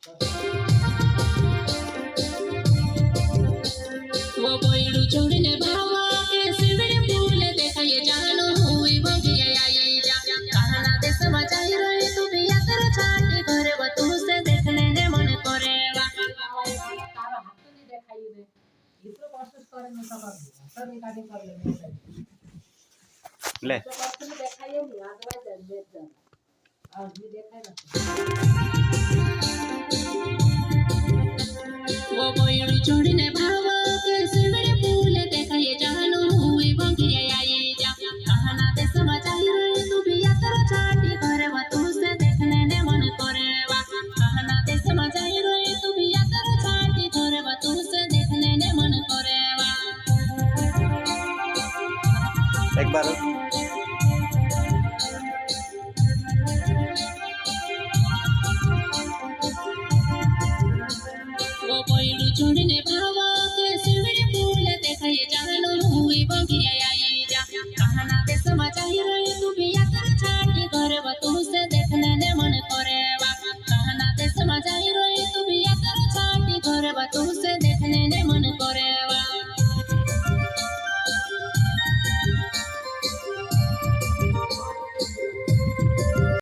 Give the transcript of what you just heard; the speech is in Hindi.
वो कोयड़ू छोड़ने भावा के सिमरे फूल देखाए जानो हुई बगिया आई जा कहना दे समाचार रहे तू भी यात्रा छाटी करे व तू से देखने ने मन करे वा तारा हाथ नहीं देखाई दे इतना कोशिश करे न सब सब रिकॉर्डिंग कर ले ले तो कोशिश देखाइए नहीं आगे देख जा और भी देखाए ना वो कोयड़ू छोड़ने भावा के सिमरे फूल देखाए जानो हुई बगिया आई जा कहना दे समाचार रहे तू भी यात्रा छाटी करे व तू से देखने ने मन करे वा कहना दे समाचार रहे तू भी यात्रा छाटी करे व तू से देखने ने मन करे वा एक बार वो कोयड़ू छोड़ने